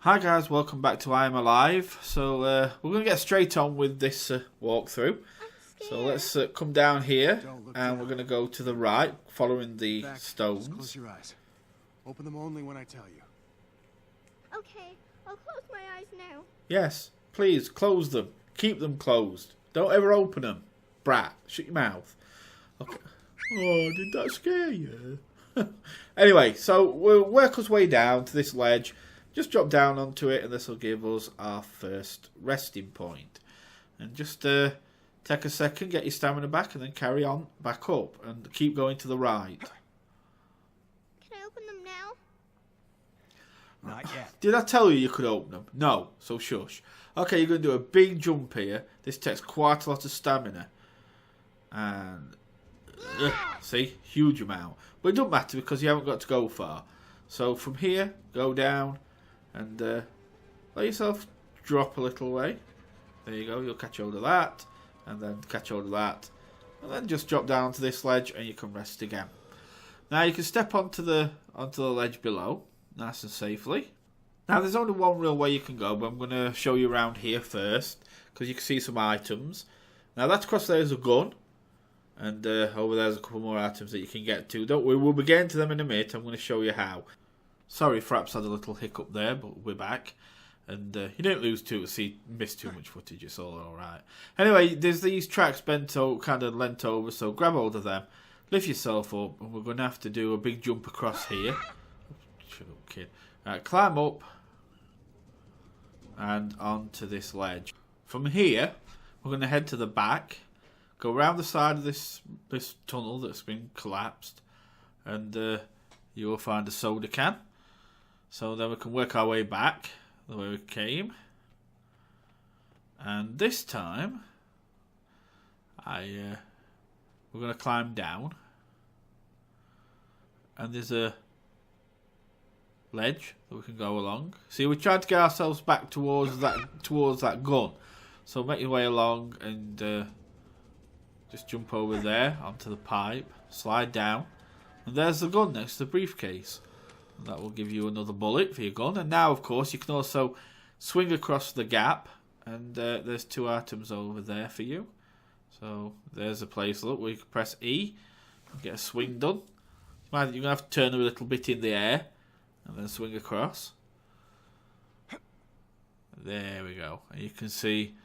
Hi guys, welcome back to I Am Alive. So we're going to get straight on with this walkthrough. So let's come down here and we're going to go to the right, following the stones. Just close your eyes. Open them only when I tell you. Okay, I'll close my eyes now. Yes, please close them. Keep them closed. Don't ever open them. Brat, shut your mouth. Okay. Oh, did that scare you? Anyway, so we'll work our way down to this ledge. Just drop down onto it and this will give us our first resting point. And just take a second, get your stamina back and then carry on back up and keep going to the right. Can I open them now? Not yet. Did I tell you could open them? No, so shush. Okay, you're going to do a big jump here. This takes quite a lot of stamina. And, see, huge amount. But it doesn't matter because you haven't got to go far. So from here, go down. And let yourself drop a little way. There you go. You'll catch hold of that. And then catch hold of that. And then just drop down to this ledge and you can rest again. Now you can step onto the ledge below. Nice and safely. Now there's only one real way you can go. But I'm going to show you around here first. Because you can see some items. Now that across there is a gun. And over there's a couple more items that you can get to. Don't worry, we'll be getting to them in a minute. I'm going to show you how. Sorry, Fraps had a little hiccup there, but we're back. And you didn't lose missed too much footage, it's all alright. Anyway, there's these tracks bent over, kind of leant over, so grab hold of them, lift yourself up, and we're going to have to do a big jump across here. Shut up, kid. Climb up, and onto this ledge. From here, we're going to head to the back, go around the side of this tunnel that's been collapsed, and you will find a soda can. So then we can work our way back the way we came. And this time, we're going to climb down. And there's a ledge that we can go along. See, we tried to get ourselves back towards that gun. So make your way along and just jump over there onto the pipe, slide down. And there's the gun next to the briefcase. That will give you another bullet for your gun. And now, of course, you can also swing across the gap. And there's two items over there for you. So there's a place, look, where you can press E and get a swing done. You're going to have to turn a little bit in the air and then swing across. There we go. And you can see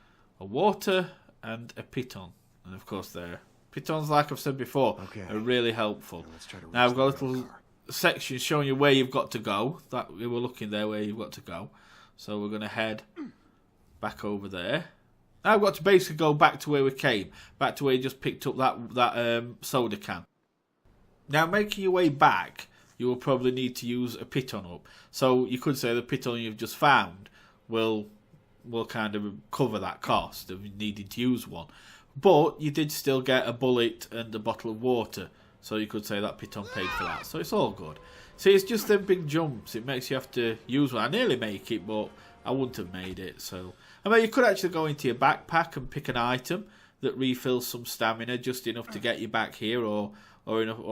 a water and a piton. And, of course, there. Pitons, like I've said before, are really helpful. Now, I've got a little section showing you where you've got to go. That we were looking there where you've got to go. So we're going to head back over there. Now I've got to basically go back to where we came. Back to where you just picked up that soda can. Now making your way back, you will probably need to use a piton up. So you could say the piton you've just found will kind of cover that cost of needing to use one. But you did still get a bullet and a bottle of water. So you could say that piton paid for that. So it's all good. See, it's just them big jumps. It makes you have to use one. I nearly make it, but I wouldn't have made it. So I mean, you could actually go into your backpack and pick an item that refills some stamina, just enough to get you back here, or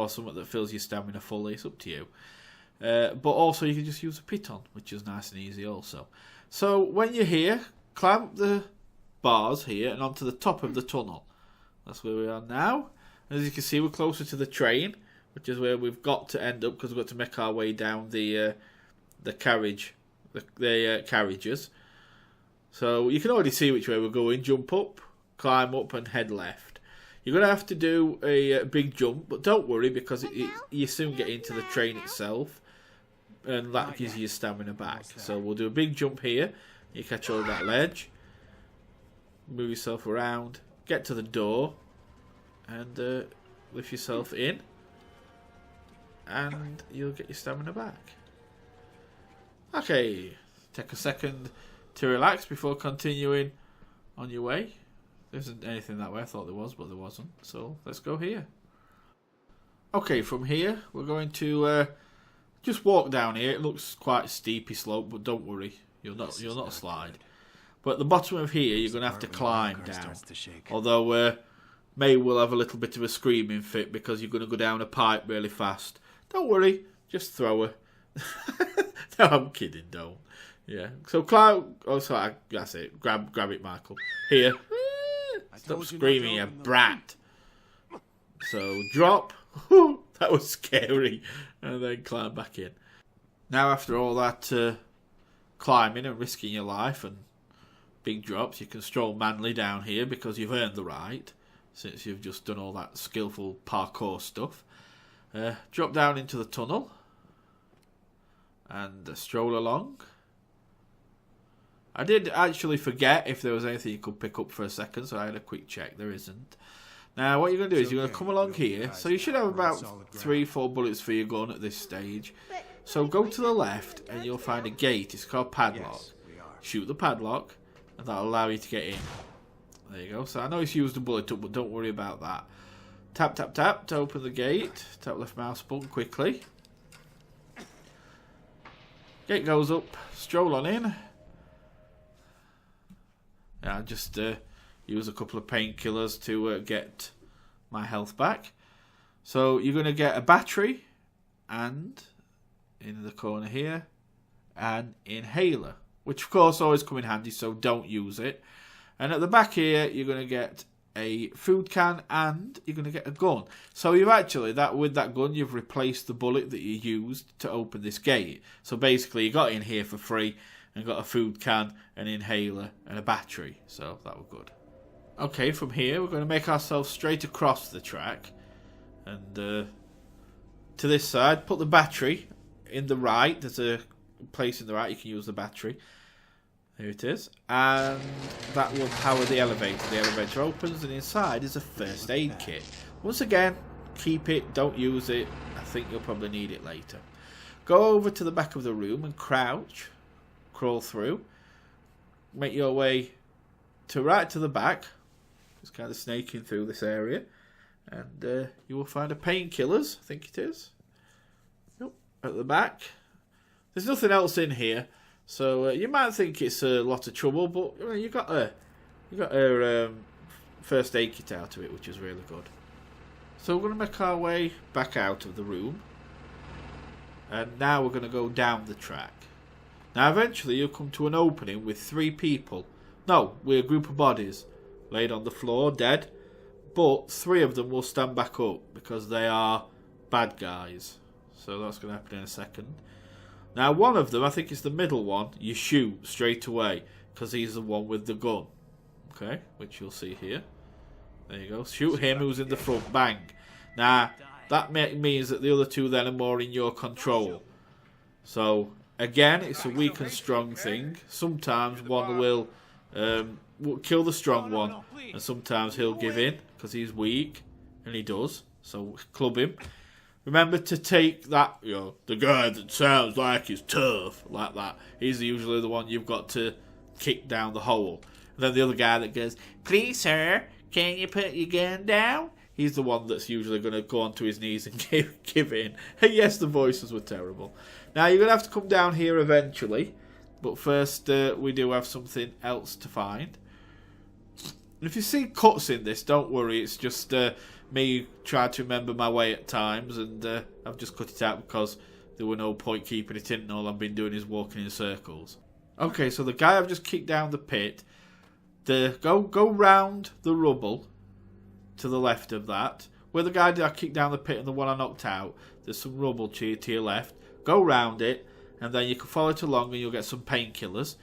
something that fills your stamina fully. It's up to you. But also you can just use a piton, which is nice and easy also. So when you're here, climb up the bars here and onto the top of the tunnel. That's where we are now. As you can see, we're closer to the train, which is where we've got to end up because we've got to make our way down the carriages. So you can already see which way we're going. Jump up, climb up, and head left. You're going to have to do a big jump, but don't worry because you soon get into the train itself, and that gives you your stamina back. So we'll do a big jump here. You catch hold of that ledge, move yourself around, get to the door, and lift yourself in, and you'll get your stamina back. Okay, take a second to relax before continuing on your way. There isn't anything that way. I thought there was, but there wasn't. So let's go here. Okay, from here we're going to just walk down here. It looks quite a steepy slope, but don't worry, you'll not slide. But at the bottom of here, you're going to have to climb down. Although May will have a little bit of a screaming fit because you're going to go down a pipe really fast. Don't worry, just throw her. No, I'm kidding, don't. Yeah. So climb. Oh, sorry. That's it. Grab it, Michael. Here. Stop screaming, you brat. So drop. That was scary. And then climb back in. Now after all that climbing and risking your life and big drops, you can stroll manly down here because you've earned the right, since you've just done all that skillful parkour stuff. Drop down into the tunnel and stroll along. I did actually forget if there was anything you could pick up for a second, so I had a quick check. There isn't. Now what you're going to do is you're going to come along here. So you should have about 3-4 bullets for your gun at this stage. So go to the left and you'll find a gate. It's called padlock. Shoot the padlock and that'll allow you to get in. There you go. So I know it's used the bullet up, but don't worry about that. Tap, tap, tap to open the gate. Tap left mouse button quickly. Gate goes up. Stroll on in. Yeah, I just use a couple of painkillers to get my health back. So you're going to get a battery and, in the corner here, an inhaler, which of course always come in handy, so don't use it. And at the back here, you're going to get a food can and you're going to get a gun. So you've actually, with that gun, you've replaced the bullet that you used to open this gate. So basically, you got in here for free and got a food can, an inhaler, and a battery. So that was good. Okay, from here, we're going to make ourselves straight across the track. And to this side, put the battery in the right. There's a place in the right you can use the battery. There it is. And that will power the elevator. The elevator opens and inside is a first aid kit. Once again, keep it, don't use it. I think you'll probably need it later. Go over to the back of the room and crouch. Crawl through. Make your way right to the back. Just kind of snaking through this area. And you will find a painkillers, I think it is. Yep, at the back. There's nothing else in here. So you might think it's a lot of trouble, but you got a first aid kit out of it, which is really good. So we're going to make our way back out of the room. And now we're going to go down the track. Now eventually you'll come to an opening with 3 people. No, we're a group of bodies laid on the floor, dead. But 3 of them will stand back up because they are bad guys. So that's going to happen in a second. Now one of them, I think it's the middle one, you shoot straight away because he's the one with the gun. Okay, which you'll see here. There you go. Shoot him who's in the front. Bang. Now that means that the other 2 then are more in your control. So again, it's a weak and strong thing. Sometimes one will kill the strong one, and sometimes he'll give in because he's weak, and he does. So club him. Remember to take that, the guy that sounds like he's tough, like that. He's usually the one you've got to kick down the hole. And then the other guy that goes, "Please, sir, can you put your gun down?" He's the one that's usually going to go onto his knees and give in. And yes, the voices were terrible. Now, you're going to have to come down here eventually. But first, we do have something else to find. If you see cuts in this, don't worry. It's just me trying to remember my way at times. And I've just cut it out because there were no point keeping it in. And all I've been doing is walking in circles. Okay, so the guy I've just kicked down the pit. Go round the rubble to the left of that. Where the guy I kicked down the pit and the one I knocked out, there's some rubble to your left. Go round it, and then you can follow it along and you'll get some painkillers.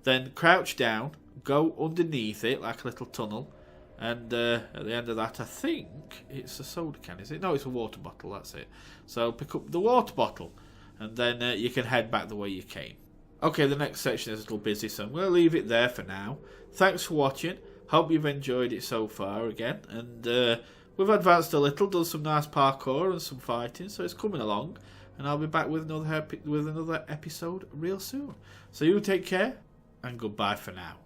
Then crouch down, go underneath it like a little tunnel, and at the end of that, I think it's a soda can, is it? No, it's a water bottle, that's it. So pick up the water bottle, and then you can head back the way you came. Okay, the next section is a little busy, so I'm going to leave it there for now. Thanks for watching. Hope you've enjoyed it so far again, and we've advanced a little, done some nice parkour and some fighting, so it's coming along. And I'll be back with another episode real soon. So you take care, and goodbye for now.